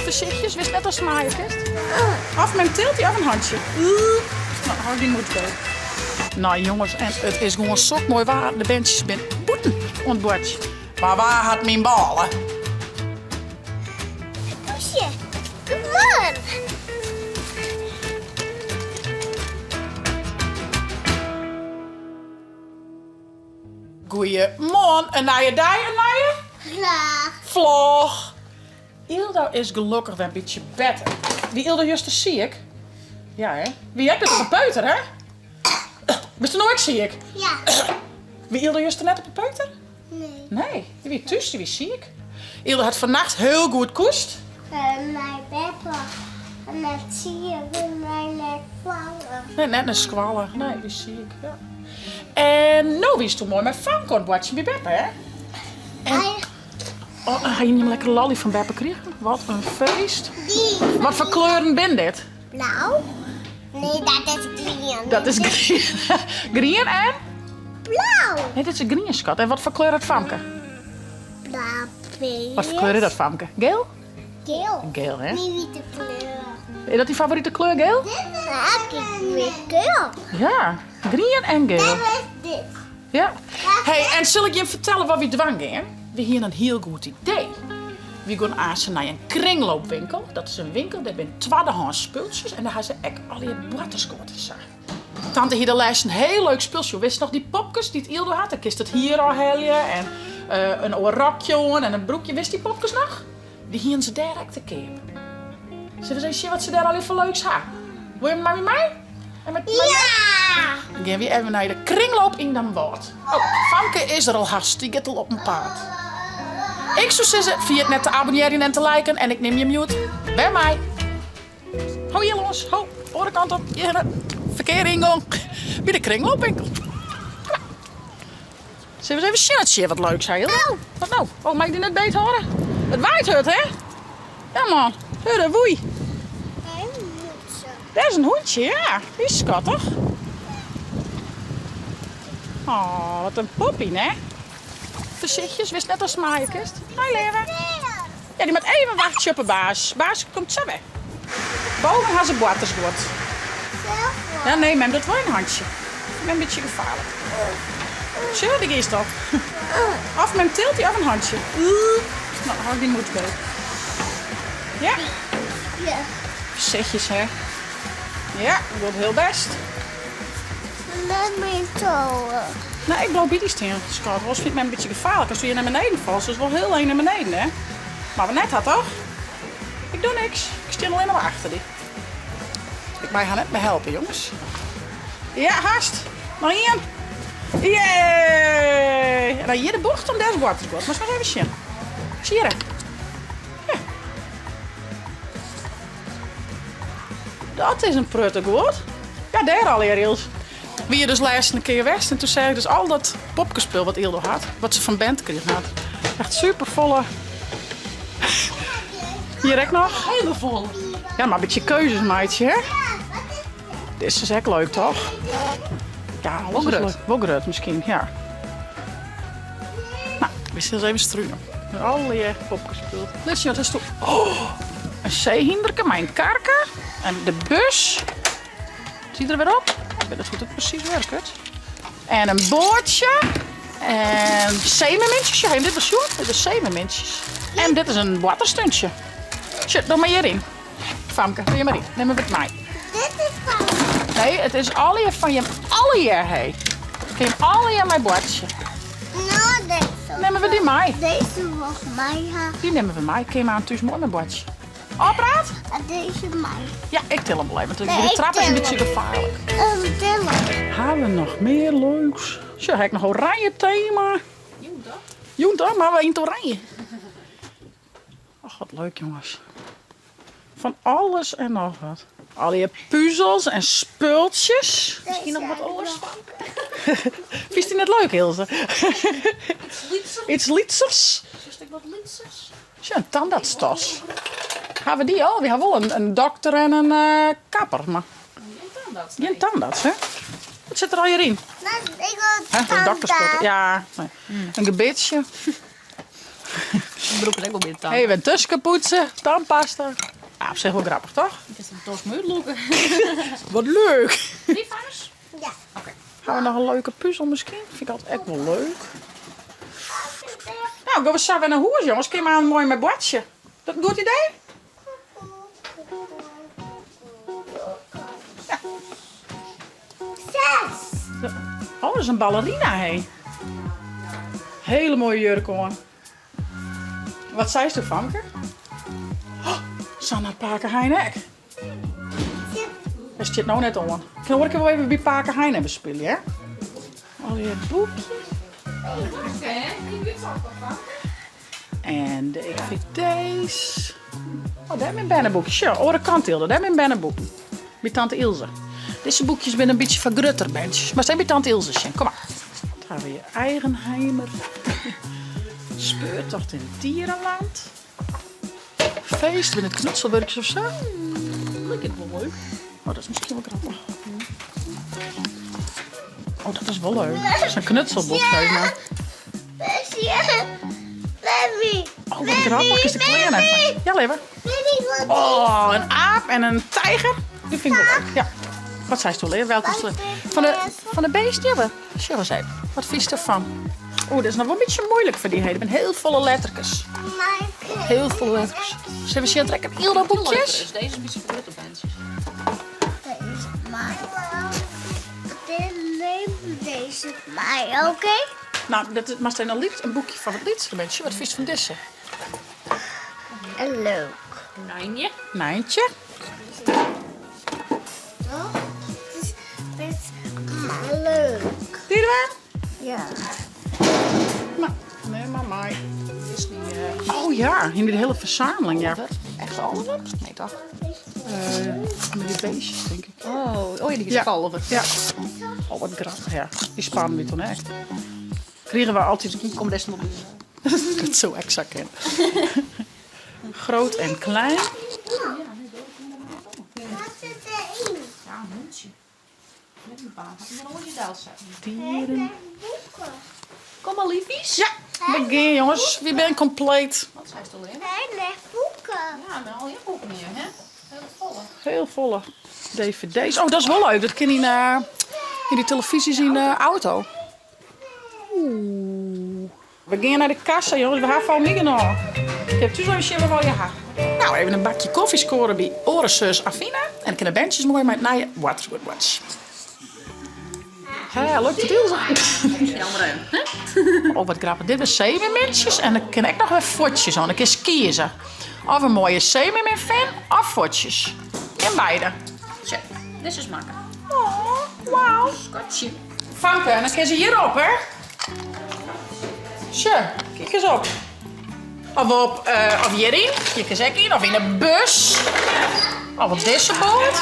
Voorzichtig, wist net als smaaien, kist. Of met een tiltje of een handje. Nou, hou die moet wel. Nou jongens, en het is gewoon zo mooi waar. De bandjes zijn boeten on het bordje. Maar waar had mijn ballen? Poesje, gewoon. Goeiemorgen, een nieuwe dag, een nieuwe Graag. vlog. Ildo is gelukkig weer een beetje beter. Wie Ildo juist is ziek? Ja hè? Wie hebt het op een peuter hè? Bist er nooit ziek? Ja. Wie Ildo juist net op een peuter? Nee. Nee, die wie thuis, die wie ziek. Ildo had vannacht heel goed koest. Mijn bed en net zie je bij mij net vallen. Nee, net een squallen. Nee, die is ziek. Ja. En nou wie is toen mooi met Fankornbordje bij Beppe hè? En oh, ga je niet lekker lolly van Beppe krijgen? Wat een feest. Wat voor kleuren ben dit? Blauw? Nee, dat is green. Dat is green. Green en? Blauw. Nee, dit is een green schat. En wat voor kleur het Famke? Blauw. Wat voor kleur is dat Famke? Geel? Geel. Geel, hè? Die witte kleur. Is dat die favoriete kleur, geel? Ja, ik weet geel. Ja, green en geel. Dat is dit. Ja. Hey, en zal ik je vertellen wat we dwang gaan? We hebben een heel goed idee. We gaan aanstaan naar een kringloopwinkel. Dat is een winkel, daar zijn tweedehands spultjes. En daar hebben ze echt al die boterskoortjes. Tante hier de lijst een heel leuk spulsje. Wist je nog die popjes die het Ildo had? Dan kist het hier al helje. En een oorrokje en een broekje. Wist die popjes nog? Die hier ze direct te kopen. Zullen we eens zien wat ze daar al even leuks hebben? Wil je maar met mij? En met mij? Ja. Dan gaan we even naar de kringloop in Den Bosch. Oh, Famke is er al haast. Die gaat al op een paard. Ik zou zeggen, via het net te abonneren en te liken. En ik neem je mute bij mij. Hou hier los. Ho, andere kant op. Hier, verkeer ingang. Bij de kringloopwinkel. Ja. Zullen we eens even zien het zie wat leuks zijn. Wat nou? Oh, mag ik die net beet horen? Het waait het, hè? Ja man. Hudde, woei. Dat is een hoedje, ja. Die is schattig. Oh, wat een poppie, hè? Voorzichtig, wist net als smaaien, kist. Hoi, leven. Ja, die moet even wachten op een baas. Baas komt zo weg. Boven gaan ze boaters goed. Ja, nee, maar dat wel een handje. Ik ben een beetje gevaarlijk. Zo, die is dat. Of met een tiltje of een handje. Nou, hou die moet wel. Ja? Ja. Voorzichtig, hè? Ja, dat wordt heel best. Met mijn touwen. Nee, ik blijf bij die steen. Schat, Ros vindt mij een beetje gevaarlijk als we hier naar beneden vallen. Dus wel heel lang naar beneden, hè? Maar we net had toch? Ik doe niks. Ik stel alleen maar achter die. Ik mag haar net mee helpen, jongens. Ja, haast. Nog hier. Yay! En dan hier de bocht om deze water te gaan. Maar eens even zien. Zie je dat? Ja. Dat is een pruttig woord. Ja, daar al Riels. We hier dus laatst een keer weg en toen zei ik dus al dat popkespul wat Ildo had, wat ze van band kreeg had. Echt super volle. Hier ook nog. Hele vol. Ja, maar een beetje keuzes, meidje, hè? Dit is dus echt leuk, toch? Ja, alles is leuk. Woggerut misschien, ja. Nou, we zullen eens even struinen. Met al die popkespul. Dus ja, dat is toch. Oh, een zeehinderke, mijn karken. En de bus. Zie je er weer op? Ik weet niet hoe het precies werkt. En een boordje. En zeemermintjes. Ja, dit was goed. Dit is zeemermintjes. En dit is een waterstuntje. Shit, doe maar hierin. Famke, doe je maar in. Neem maar met mij. Dit is van. Nee, het is alle van je alle hier, hé. Geef alle hier mijn bordje. Nou, deze. Nemen we die mij. Deze was mij. Die nemen we mij. Ik neem aan thuis mooi mijn bordje. Opraad? En deze mij. Ja, ik til hem wel even. Nee, De ik trap is een til beetje gevaarlijk. Tellen. Hebben we nog meer leuks? Zo, heb ik nog oranje thema. Junta, maar we in het oranje. Ach, wat leuk jongens. Van alles en nog wat. Al die puzzels en spultjes. Misschien nog wat anders van. Vind je het net leuk, Ilse? Iets lietsers. Wat linksers. Zo, een tandartstas. Gaan we die al? We hebben wel een dokter en een kapper. Maar geen tandarts, hè? Wat zit er al hierin? Nou, ik wil Hè? Een dokterspul. Ja, nee. Een gebitje. Een broek is ook wel meer tand. Even tussen poetsen, tandpasta. Ja, op zich wel grappig, toch? Ik is een tos uitlopen. Wat leuk. Die vast? Ja. Gaan we nog een leuke puzzel misschien? Vind ik altijd echt wel leuk. Nou, gaan we zo weer naar huis, jongens. Kun je maar een mooi met bordje. Dat een goed idee? Zes. Oh, dat is een ballerina, hé. Hele mooie jurk, hoor. Wat zei ze, Famke? Oh, Sanna Pakenheinek. Hij zit nou net om. Kan ik wel even bij Pakenhein hebben spelen, hè? Al je boekjes. En DVD's. Oh, daar heb ik een bannenboekje. Ja, andere kant Hilde, daar heb ik een bannenboek. Bij tante Ilse. Deze boekjes zijn een beetje van grutterbandjes. Maar zijn bij tante Ilse. Kom maar. Dan gaan we je Eigenheimer. Speurtocht in het dierenland. Feest met het knutselwerkjes of zo. Dat is wel leuk. Oh, dat is misschien wel grappig. Oh, dat is wel leuk. Dat is een knutselboek, zeg maar. Baby. Oh, wat grappig is de kleren even. Ja, leven. Baby, wat Oh, een aap en een tijger. Die vind ik wel leuk. Ja. Wat zei je toen, Leer? Welke is het? Van de beest hebben. Zo eens even. Wat vies ervan? Oeh, dat is nog wel een beetje moeilijk voor die heden. Met heel volle lettertjes. Heel veel lettertjes. Zullen we zien trekken? Hilda boekjes? Deze is een beetje voor de bandjes. Deze mij, oké? Nou, dat maar zijn een boekje van het liedste mensen. Wat vies van deze? En leuk. Nijnje. Nijntje. Oh, het is maar leuk. Die er Ja. Nou, nee, maar mij. Is niet, Oh ja, in de hele verzameling, ja. Echt alles op? Nee toch? Met die beestjes, denk ik. Oh ja, die is Ja. kalver. Ja. Oh, wat grappig, ja. Die spannen we toen echt. Kregen we altijd... Kom deze nog Dat het zo exact in. Groot en klein. Wat zit erin? Ja, een hondje. Met een paard. Ik wil nooit je daal zetten. Dieren. Boeken. Kom maar liefies. Ja, begin jongens. We zijn compleet. Wat zijn ze alleen? Hij legt boeken. Ja, nou al je boeken meer, hè? Heel volle. Heel volle dvd's. Oh, dat is wel leuk. Dat kan in die televisies in de auto. Oeh. We gaan naar de kassa, jongens. We hebben van mij genomen. Ik heb dus even wel je haar. Nou, even een bakje koffie scoren bij Orensus Affina. En ik kan de bandjes mooi met naar je What's Good Watch. Hé, leuk te deel zijn. Jammer hè? Oh, wat grappig. Dit is zeemermensjes. En dan kan ik nog weer fotjes aan. Dan kan je kiezen. Of een mooie zeemermin-fan of fotjes. In beide. Zo, dit is makkelijk. Oh, wauw. Scotje. Famke, dan kan ze hierop, hè? Zo, kijk eens op. Of hierin, kijk eens in. Of in de bus. Of op deze boot.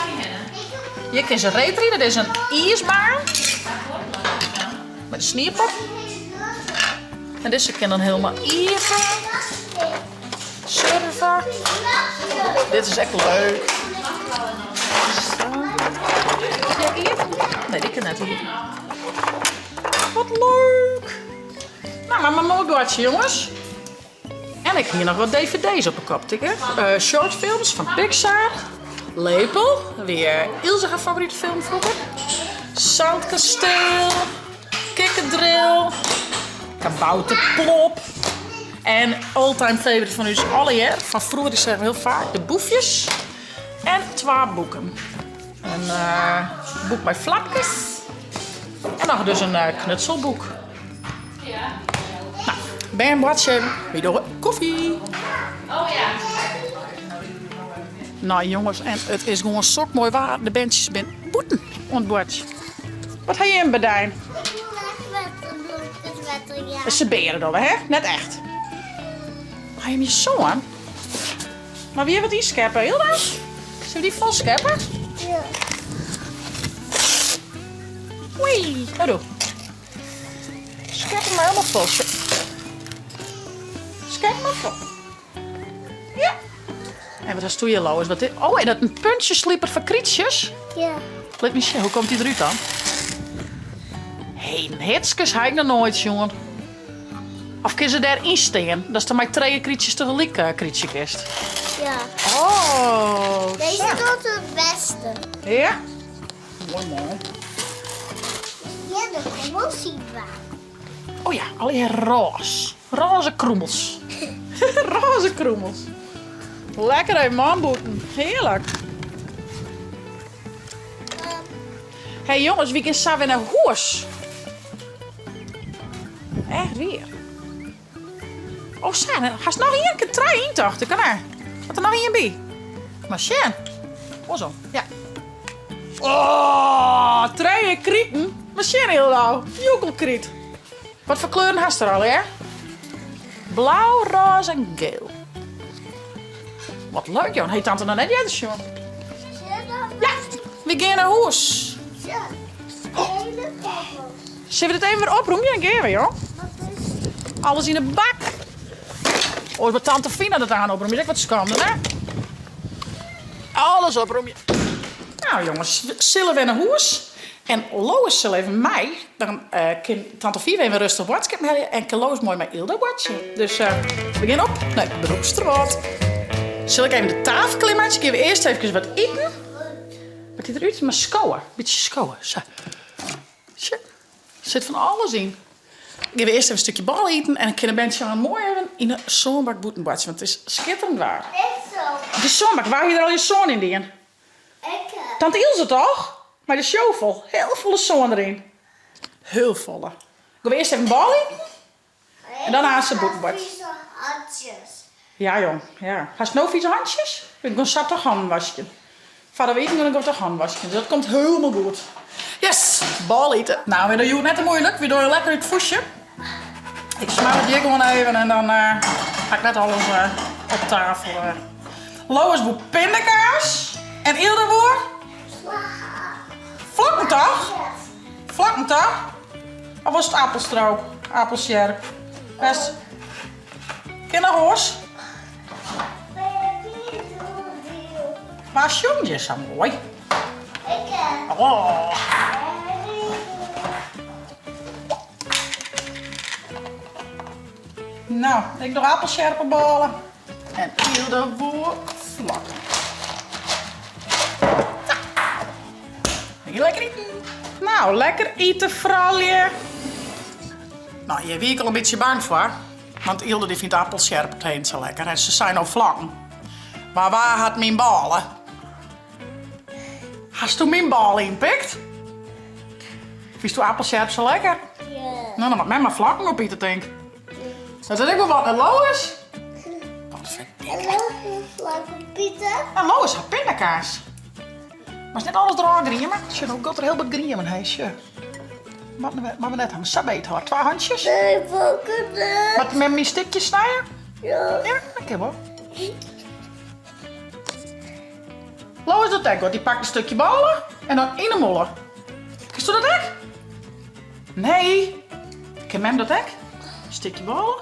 Je kan ze reed dat is een ijsbaan. Met een snierpop. En deze kan dan helemaal even surfen. Dit is echt leuk. Zo. Ja, hier? Nee, die kan net hier. Wat leuk. Nou, maar mijn mooi bordje, jongens. En ik heb hier nog wat dvd's op mijn kop tikken. Shortfilms van Pixar. Lepel, weer Ilse haar favoriete film vroeger. Zandkasteel. Kikkerdrill. Kabouterplop. En all-time favorite van u is alle van vroeger, die zeggen we heel vaak, de Boefjes. En 2 boeken. Een boek bij Flapkes. En nog dus een knutselboek. Nou, bij een bordje, weer door koffie. Nou jongens, en het is gewoon sok mooi waar. De bandjes zijn boeten op het bordje. Wat heb je in bedijn? Dat is een beren dan, hè? Net echt. Ga je hem je zo aan? Maar wie heeft wat die scheppen? Heel dan? Zullen we die vol scheppen? Ja. Oei. Oh, doe. Schep hem maar helemaal vol. Schep maar vol. Ja. En wat is toen je lauw is? Wat dit? Oh, en dat een puntjeslieper voor krietjes. Ja. Let me zien, hoe komt die eruit dan? Hé, een hitskes heb ik nog nooit, jongen. Of kun ze daarin staan? Dat is dan met 2 krietjes tegelijk krietje kist. Ja. Oh, Deze zo. doet het beste. Ja? Mooi man. Ja, de kommels zien we. Oh ja, alleen roze. Roze kroemels. Roze kroemels. Lekker hè, manboeten. Heerlijk. Hey jongens, wie kan samen naar huis? Echt weer. Oh, Sjan, had je nog hier een keer trein toch? Dat kan er. Wat er nog hier bij? Maar Sjan. Oh zo, ja. Oh, trein krieten. Maar Sjan heel nou. Joekelkriet. Wat voor kleuren had je er al, hè? Blauw, roze en geel. Wat leuk, joh. Hey, tante nog net jens, joh. Ja, we gaan naar huis. Ja. Hele kommels. Zullen we dit even weer opruimen? Ja, dan gaan we, joh. Wat is het? Alles in de bak. Oh, wat tante Fina dat aan opruimen. Zeg wat schande, hè? Alles opruimen. Nou, jongens. Zullen we naar huis? En Lois zal even mij. Dan kan tante Fina even rustig watje hebben. En kan Lois mooi met Ilda watje. Dus we gaan op naar de beroepsstraat. Zal ik even de tafel klimmen? Dan gaan we eerst even wat eten. Wat zit eruit? Maar schouwen. Beetje schouwen. Zo. Zo. Er zit van alles in. Ik ga eerst even een stukje bal eten. En dan kan de mensen aan mooi even in een zoonbak boetenbadje. Want het is schitterend waar. Echt zo. De zoonbak, waar je er al je zoon in dingen? Ik Tante Ilse toch? Maar de shovel. Heel volle zoon erin. Heel volle. Ik ga eerst even een bal eten. En dan haast ze boetenbadje. handjes. Ja, jong. Ja. Hast je nou vieze handjes? Ik ga zo toch handen waschen. Vader weet niet, dan ga ik toch handen waschen. Dus dat komt helemaal goed. Yes, bal eten. Nou, we doen net te moeilijk. We doen lekker het voesje. Ik smaak het hier gewoon even en dan ga ik net alles op tafel. Lois boet pindakaas. En Ilde boer? Vlakken toch? Vlakken toch? Of was het appelstroop? Appelsjerp. Best. Kinderhoos. Maar jongen is zo mooi. Oh. Nou, ik doe appelscherpenballen. En Ilde boer vlak. Nou, lekker eten. Nou, lekker eten, vrouwje. Nou, je weet al een beetje bang voor. Want Ilde die vindt appelscherp het heen zo lekker. En ze zijn al vlakken. Maar waar had mijn ballen? Hast du mijn ballen inpikt? Vies du appelscherp zo lekker? Ja. Nou, dan moet mij maar vlakken op eten, denk ik. Dat is ook wel wat naar Lois. Wat verdikke. Pieter. Nou, Lois had pindakaas. Maar is net alles droog griemen. Als je ook er heel wat griemen, heisje. Wat we net hebben, sabbeet hoor. 2 handjes. Nee, volgende. Wat met mijn stikjes snijden? Ja. Ja, dat kan wel. Lois doet dat goed. Die pakt een stukje ballen en dan in de moller. Kun je dat ook? Nee. Ken hem dat ook? Een stukje ballen.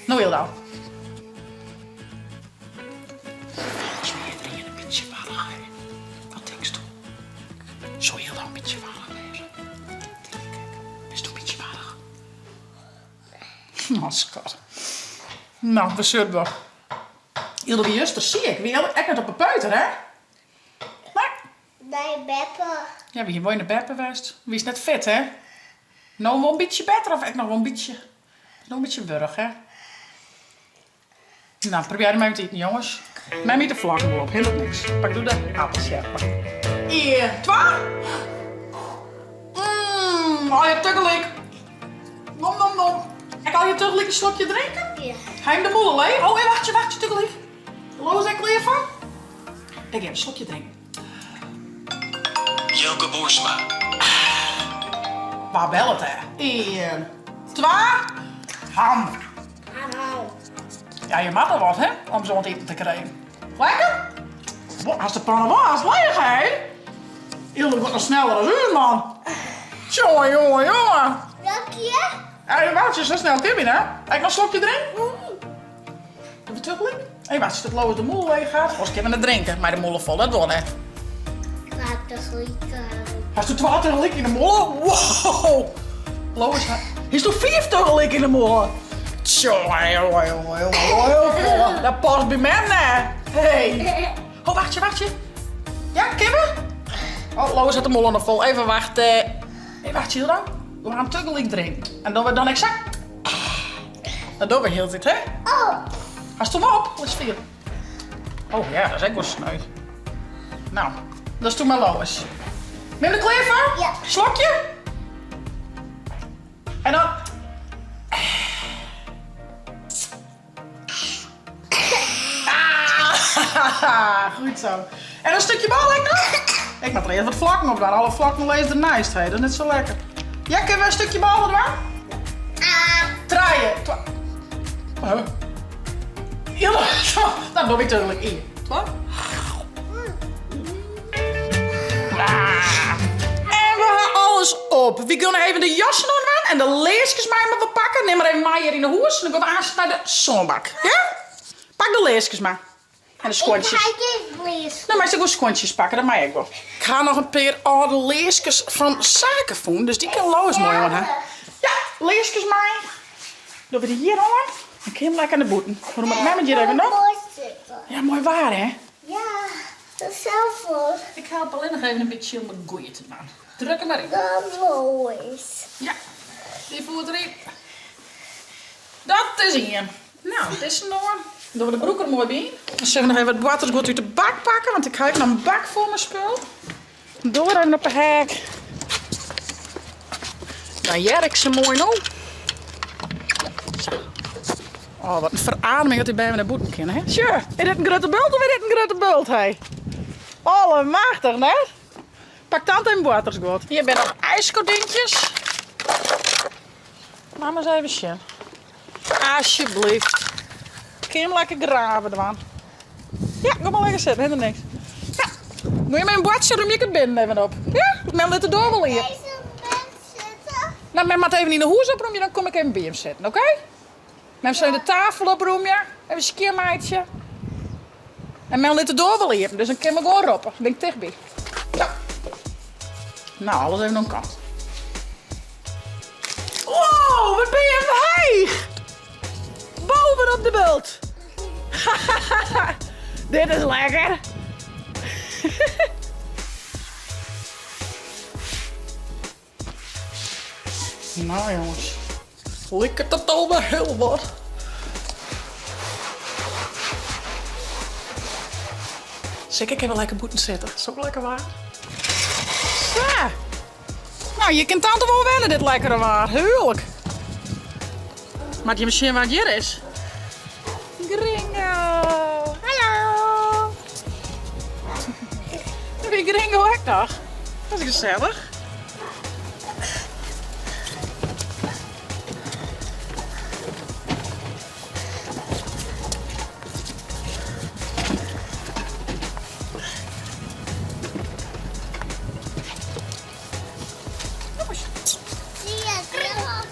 Nou wil dat. Volgens mij erin een beetje warrig. Wat denkst u? Zo heel dan een beetje warrig wezen. Is toch een beetje warrig? Nou, schat. Nou, we zullen wel. Hilde, wie juist, dat zie ik. Wie echt net op een peuter, hè? Maar, Nee, Beppe. ja, wie woont in de Beppe geweest. Wie is net fit, hè? Nou, wel een beetje beter of echt nog wel een beetje... Nog een beetje wurg, hè? Nou, probeer er maar even te eten, jongens. Mij met de vlakken op, helemaal niks. Pak doe de appelscherpen. 1, 2. Al je tegelijk. Nom, nom, nom. Ik al je tegelijk een slokje drinken? Ja. Ga je de moeder leeg? Oh, wacht je tegelijk. Loos ik leer van? Ik heb een slokje drinken. Jelke Boersma. Waar bel het, hè? 1, 2. Ham. Ja, je mag er wat, hè? Om zo'n eten te krijgen. Lekker? Wat, als de pannen was, leeg, hè? Ilde wordt nog sneller dan u, man. Jongen, jongen, jongen. Welke? Ja, je wou je zo snel Timmy, hè? Heb ik nog een slokje drinken? Doe het tegelijk? Hé, wacht, als het Lois de moel leeg gaat. Als ik even het drinken, maar de moel vol, dat wel, hè? Gaat tegelijk. Hast du 2 tegelijk in de molen? Wow! Lois, is er 4 tegelijk in de molen? Tjonge, jongen. Dat past bij mij, hè? Hey. Oh, wachtje. Ja, Kimmer? Oh, Lois had de molen nog vol. Even wachten. Hey, wacht je dan? We gaan tegelijk drinken. En doen we dan exact. Dat doen we heel dit, hè? Oh, Hast du hem op? Dat is 4. Oh ja, dat is echt wel sneu. Nou, dat is toen maar Lois. Neem de kleer van? Ja. Slokje. En dan... Ah, goed zo. En een stukje bal, ik nog? Ik moet er eerst wat vlakken op doen. Alle vlakken lezen de nice, hè. Dat is net zo lekker. Ja, kunnen we een stukje bal doen? Draaien. Ja, dat doe ik natuurlijk in. Wat? En we gaan alles op. We kunnen even de jassen aan en de leesjes maar we pakken. Neem maar even mij hier in de hoes. Dan gaan we aan naar de zonnebak. Ja? Pak de leesjes maar. En de ik skontjes. ga even lezen. Nou, maar ik ga skontjes pakken, dat mag ik wel. Ik ga nog een paar oude leesjes van zaken voelen, dus die kan Lois mooi aan, hè? Ja, leesjes maar. Doen we die hier aan? Dan kun je hem lekker aan de boeten. Waarom moet ik met je even nog? Ja, mooi waar, hè? Ja, dat is zelf voor. Ik help alleen nog even een beetje om een goeie te maken. Druk hem maar in. Lois. Ja, die voert erin. Dat is hier. Nou, dit is nog. Doen we de broek er mooi bij. Dan zullen we nog even wat waters goed uit de bak pakken, want ik ga even naar een bak voor mijn spul. Doe er even op een hek. Dan jerk ze mooi nog. Zo. Oh, wat een verademing dat hij bij me naar boeten kan, hè? Sure, is dit een grote bult of is dit een grote bult, hé? Allemachtig, hè? Pak tante en waters goed. Hier ben nog ijskordintjes. Laat maar eens even zien. Alsjeblieft. Kun je hem lekker graven, dan. Ja, kom maar lekker zitten, helemaal niks. Ja. Moet je mijn bordje om je kunt binden even op. Ja, men let het door wel hier. Deze bed zitten. Nou, men moet even in de hoes oproemen, dan kom ik even bij hem zitten, oké? Men zou de tafel oproemen, even een skiermaatje. En men let het door wel hier, dus dan kan we gewoon roppen. Dan ben ik dichtbij. Ja. Nou, alles even aan kant. Wow, wat ben je heig! Boven op de bult. Dit is lekker. Nou jongens, lekker het al wel heel wat. Zeker, ik heb wel lekker boeten zitten. Dat is ook lekker waar. Zo. Nou, je kunt tante wel wennen dit lekkere waar. Heerlijk. Maar je misschien wat hier is. Gringo. Hallo. Heb je Gringo ook nog? Dat is gezellig. Zie je het hierop?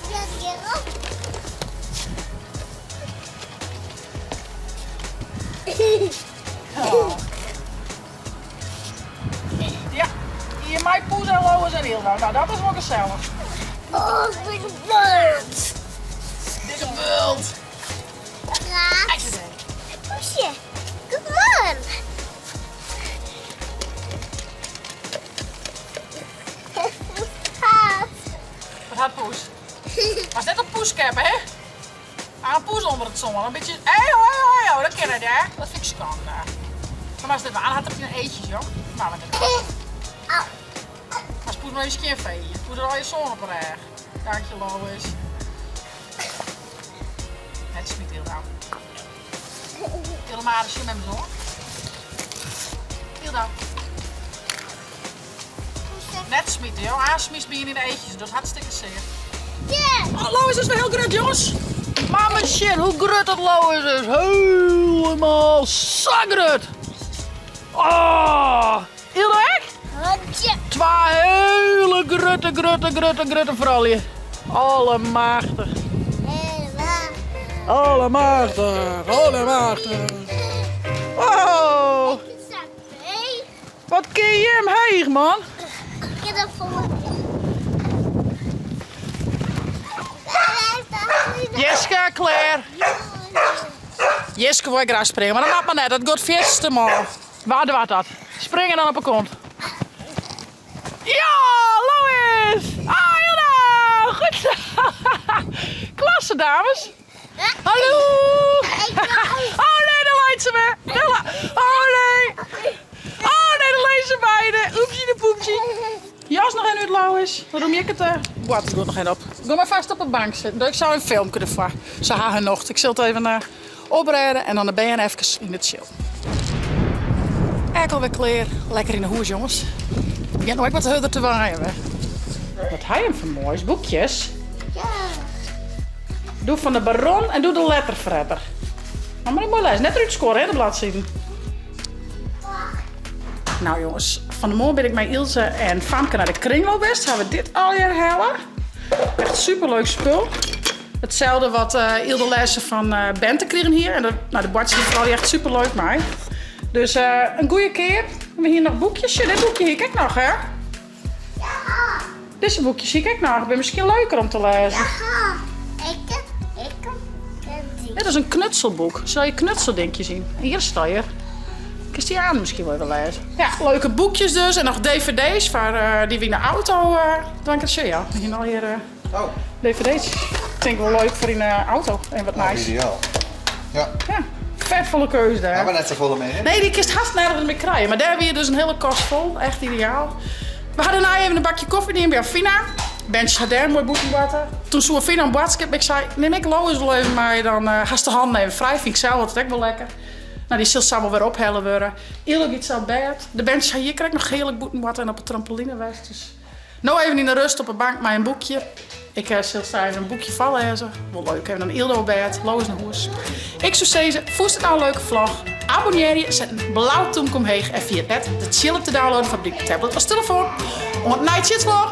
Zie je het hierop? Oh. Ja, hier mijn poes en Lois en Hilda. Nou, dat is wel gezellig. Oh, ik ben bult. Dikke bult. Raad. Poesje, kom maar. Haat. Wat had poes? Was net een poeskap, hè? Ah, een poes onder het zon. Een beetje. Hé, dat ken je, hè? Dat vind ik skand. Maar als dit wel aan had, heb je een eetjes, joh. Nou, wat is dat? Au. Als poes maar eens een keer vee. Poes er al je zon op reg. Dank je, Lois. Het is niet heel down. Helemaal als je met me zo. Heel down. Net smieten, joh. Aansmies ben je in de eetjes. Dat is hartstikke zeer. Yeah. Oh, Lois is wel heel grut, jongens. Mama shit, hoe grut dat Lois is. Helemaal zagrut. Oh, heel erg? Handje. 2 hele grutte vrouwen. Allemachtig. Allemachtig. Oh. Wat kun je hem heeg, man? Ik heb een volgende. Jeske, Claire. Jeske wil ik graag springen, maar dat mag maar net. Dat gaat vast te mal. Waar wat dat? Springen dan op een kont. Ja, Lois! Ah, Hilda! Goed zo! Klasse, dames. Hallo! Oh nee, daar leidt ze me. Oh nee! Oh nee, daar leidt ze beide. Oepsie de poepsie. Jas nog in uit, Lois. Dan doe ik het. Wat, ik doe nog geen op. Doe maar vast op een bank zitten. Ik zou een film kunnen vragen. Ze haar nog. Ik zal het even oprijden en dan ben je even in het chill. Ekkel weer kleer. Lekker in de hoes, jongens. Ik begin nog wat harder te waaien. Wat hij hem voor moois. Boekjes. Ja. Doe van de Baron en doe de letterfredder. Maar dat moet je lezen. Net eruit scoren, hè, de bladzijden. Nou jongens, van de morgen ben ik met Ilse en Famke naar de kringloopwest. Gaan we dit alweer halen. Echt superleuk spul. Hetzelfde wat Ilse lessen van Bente kregen hier. En de bordjes die vooral echt superleuk mij. Dus een goede keer. We hebben hier nog boekjes. Dit boekje hier, kijk nog hè. Deze boekjes hier, kijk nog. Het is misschien leuker om te lezen. Ja. Dit is een knutselboek. Zal je knutseldingetje zien? Hier sta je. Kijk die aan misschien wel even lezen. Ja, leuke boekjes dus. En nog dvd's die we in de auto... Dan kan ik zeggen, ja. Hier al hier dvd's. Ik denk wel leuk voor in de auto. En wat nice. Ideaal. Ja. Ja, vetvolle keuze daar. Hebben we net zo volle mee, hè? Nee, die kist haast nergens meer krijgen. Maar daar hebben we dus een hele kast vol. Echt ideaal. We hadden nou even een bakje koffie nemen bij Fina. Bentje had daar een mooi boekje water. Toen zo'n Fina een boodschap. Ik zei, neem ik Lois wel even mee. Dan haast de hand nemen. Vrij vind ik zelf altijd wel lekker. Nou, die zal samen weer ophellen worden. Eerlijk iets aan bed. De Bentje zei, hier krijg ik nog heerlijk boetenwater en op een trampoline west. Dus nou even in de rust op een bank met een boekje. Ik zal even een boekje vallen lezen. Wel leuk. Even een Ildo op bed. Lois naar hoes. Ik zou zeggen, voest het nou een leuke vlog. Abonneer je, zet een blauw toemkom heen en via het de chillen te downloaden van op die tablet als telefoon. Om het night shit vlog.